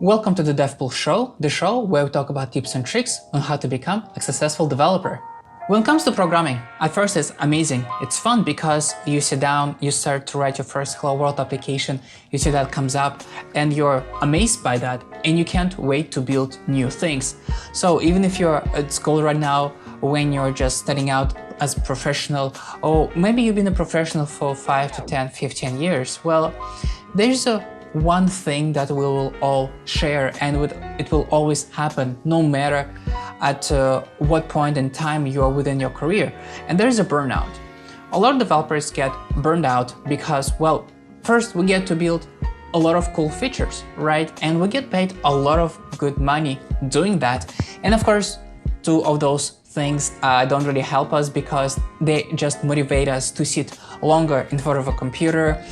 Welcome to the DevPool show, the show where we talk about tips and tricks on how to become a successful developer. When it comes to programming, at first it's amazing. It's fun because you sit down, you start to write your first Hello World application, you see that comes up and you're amazed by that and you can't wait to build new things. So even if you're at school right now, when you're just starting out as a professional, or maybe you've been a professional for 5 to 10, 15 years, well, there's one thing that we will all share, and it will always happen no matter at what point in time you are within your career, and there's a burnout. A lot of developers get burned out because, well, first we get to build a lot of cool features, right? And we get paid a lot of good money doing that. And of course, two of those things don't really help us because they just motivate us to sit longer in front of a computer,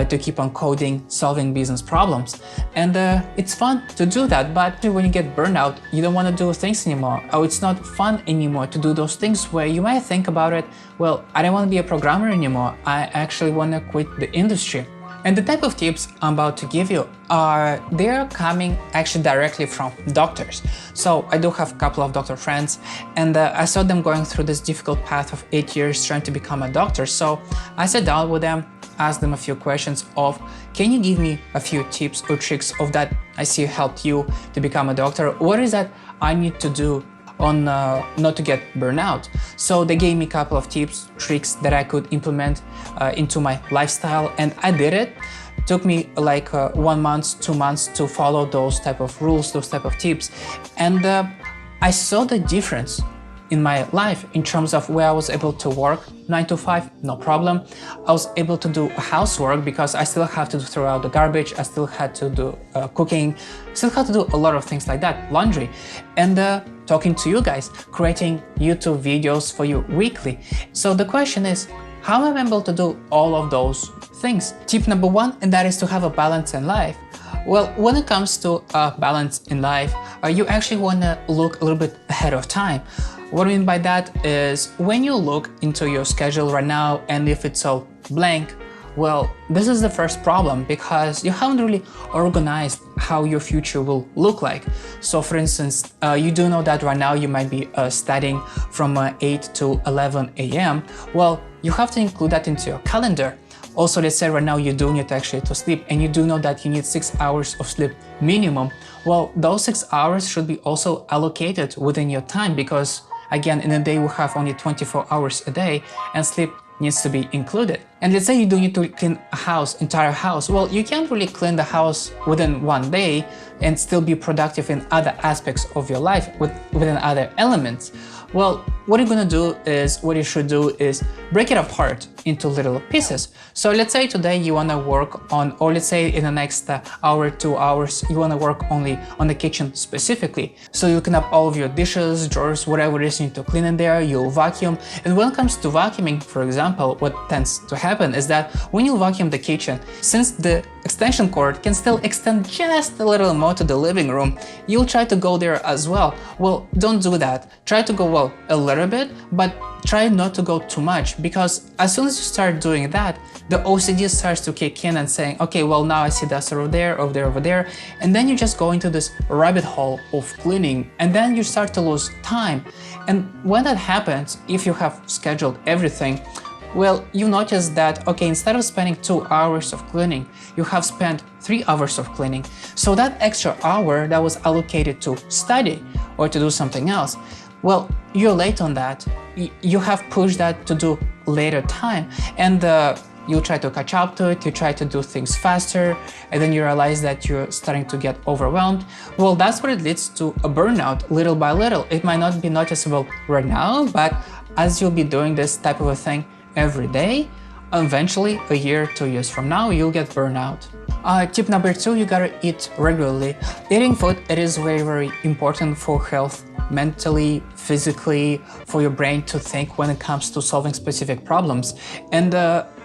to keep on coding, solving business problems. And it's fun to do that, but when you get burned out, you don't want to do things anymore. Or it's not fun anymore to do those things where you might think about it, well, I don't want to be a programmer anymore. I actually want to quit the industry. And the type of tips I'm about to give you they're coming actually directly from doctors. So I do have a couple of doctor friends, and I saw them going through this difficult path of 8 years trying to become a doctor. So I sat down with them, asked them a few questions of, can you give me a few tips or tricks of that I see helped you to become a doctor? What is that I need to do on not to get burnout? So they gave me a couple of tips, tricks that I could implement into my lifestyle, and I did it. Took me like 1 month, 2 months to follow those type of rules, those type of tips, and I saw the difference in my life in terms of where I was able to work 9 to 5, no problem. I was able to do housework because I still have to throw out the garbage, I still had to do cooking, still had to do a lot of things like that, laundry, and talking to you guys, creating YouTube videos for you weekly. So the question is, how am I able to do all of those things? Tip number 1, and that is to have a balance in life. Well, when it comes to balance in life, you actually want to look a little bit ahead of time. What I mean by that is when you look into your schedule right now, and if it's all blank, well, this is the first problem because you haven't really organized how your future will look like. So for instance, you do know that right now you might be studying from 8 to 11 a.m. Well, you have to include that into your calendar. Also, let's say right now you do need actually to sleep, and you do know that you need 6 hours of sleep minimum. Well, those 6 hours should be also allocated within your time because, again, in a day we have only 24 hours a day, and sleep needs to be included. And let's say you do need to clean a house, entire house. Well, you can't really clean the house within 1 day and still be productive in other aspects of your life within other elements. Well, what you should do is break it apart into little pieces. So let's say today you want to work on, or let's say in the next hour, 2 hours, you want to work only on the kitchen specifically. So you clean up all of your dishes, drawers, whatever it is you need to clean in there, you'll vacuum. And when it comes to vacuuming, for example, what tends to happen is that when you vacuum the kitchen, since the extension cord can still extend just a little more to the living room, you'll try to go there as well. Well, don't do that. Try to go, well, a little bit, but try not to go too much, because as soon as you start doing that, the OCD starts to kick in and saying, okay, well, now I see dust over there, over there, over there, and then you just go into this rabbit hole of cleaning, and then you start to lose time. And when that happens, if you have scheduled everything, well, you notice that, okay, instead of spending 2 hours of cleaning, you have spent 3 hours of cleaning. So that extra hour that was allocated to study or to do something else, well, you're late on that. You have pushed that to do later time, and you try to catch up to it, you try to do things faster, and then you realize that you're starting to get overwhelmed. Well, that's what it leads to a burnout little by little. It might not be noticeable right now, but as you'll be doing this type of a thing every day, eventually, a year, 2 years from now, you'll get burnout. Tip number 2, you gotta eat regularly. Eating food, it is very, very important for health, mentally, physically, for your brain to think when it comes to solving specific problems. And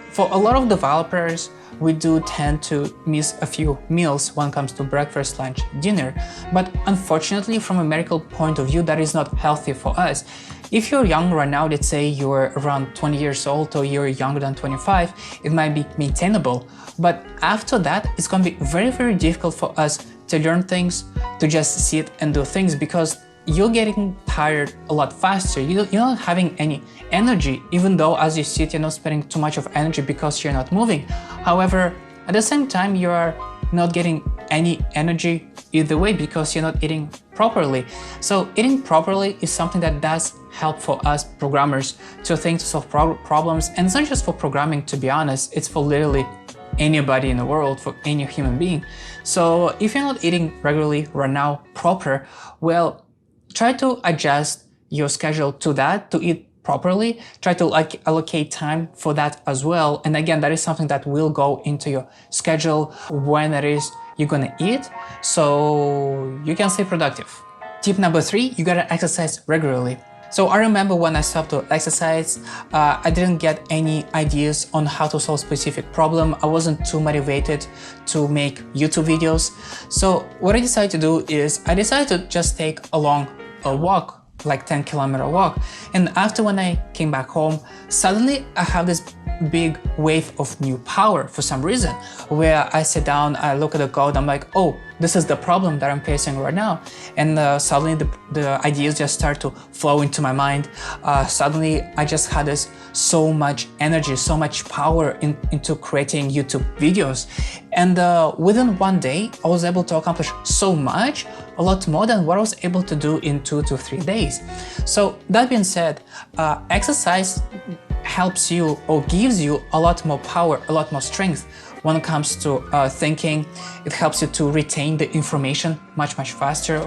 for a lot of developers, we do tend to miss a few meals when it comes to breakfast, lunch, dinner. But unfortunately, from a medical point of view, that is not healthy for us. If you're young right now, let's say you're around 20 years old or you're younger than 25, it might be maintainable. But after that, it's going to be very, very difficult for us to learn things, to just sit and do things, because you're getting tired a lot faster. You're not having any energy, even though as you sit, you're not spending too much of energy because you're not moving. However, at the same time, you are not getting any energy either way because you're not eating properly. So eating properly is something that does help for us programmers to think, to solve problems. And it's not just for programming, to be honest, it's for literally anybody in the world, for any human being. So if you're not eating regularly right now proper, well, try to adjust your schedule to that, to eat properly. Try to allocate time for that as well. And again, that is something that will go into your schedule when it is you're gonna eat, so you can stay productive. Tip number 3, you gotta exercise regularly. So I remember when I stopped to exercise, I didn't get any ideas on how to solve specific problem. I wasn't too motivated to make YouTube videos. So what I decided to do is I decided to just take a walk, like 10-kilometer walk. And after when I came back home, suddenly I have this big wave of new power for some reason, where I sit down, I look at the code, I'm like, oh, this is the problem that I'm facing right now. And suddenly the ideas just start to flow into my mind. Suddenly I just had so much energy, so much power into creating YouTube videos. And within one day, I was able to accomplish so much, a lot more than what I was able to do in 2 to 3 days. So that being said, exercise helps you or gives you a lot more power, a lot more strength when it comes to thinking. It helps you to retain the information much faster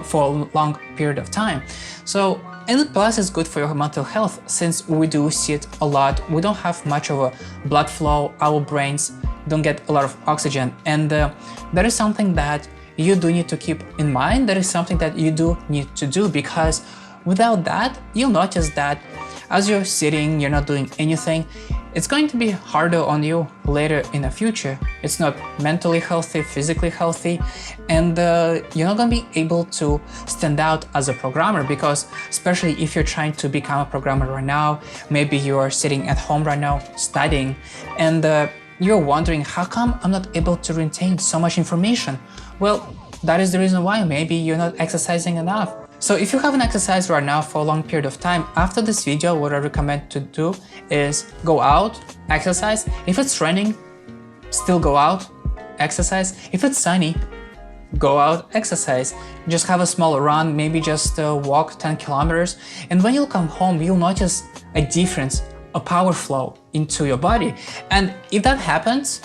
for a long period of time. So, and plus it's good for your mental health, since we do sit a lot, we don't have much of a blood flow, our brains don't get a lot of oxygen, and that is something that you do need to keep in mind. That is something that you do need to do, because without that, you'll notice that as you're sitting, you're not doing anything, it's going to be harder on you later in the future. It's not mentally healthy, physically healthy, and you're not going to be able to stand out as a programmer, because especially if you're trying to become a programmer right now, maybe you're sitting at home right now studying, and you're wondering, how come I'm not able to retain so much information? Well, that is the reason why. Maybe you're not exercising enough. So if you haven't exercised right now for a long period of time, after this video, what I recommend to do is go out, exercise. If it's raining, still go out, exercise. If it's sunny, go out, exercise. Just have a small run, maybe just walk 10 kilometers. And when you come home, you'll notice a difference, a power flow into your body. And if that happens,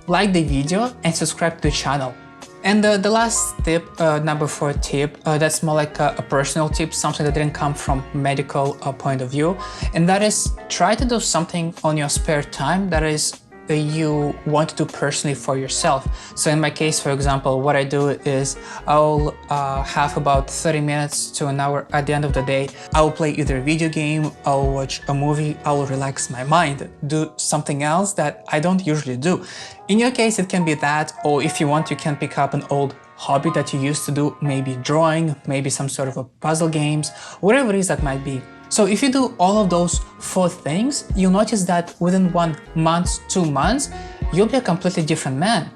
like the video and subscribe to the channel. And the last tip, number 4 tip, that's more like a personal tip, something that didn't come from medical point of view. And that is, try to do something on your spare time that is you want to do personally for yourself. So in my case, for example, what I do is I'll have about 30 minutes to an hour at the end of the day. I will play either a video game, I'll watch a movie, I will relax my mind, do something else that I don't usually do. In your case, it can be that, or if you want, you can pick up an old hobby that you used to do, maybe drawing, maybe some sort of a puzzle games, whatever it is that might be. So if you do all of those 4 things, you'll notice that within 1 month, 2 months, you'll be a completely different man.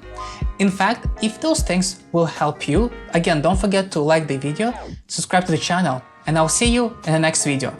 In fact, if those things will help you, again, don't forget to like the video, subscribe to the channel, and I'll see you in the next video.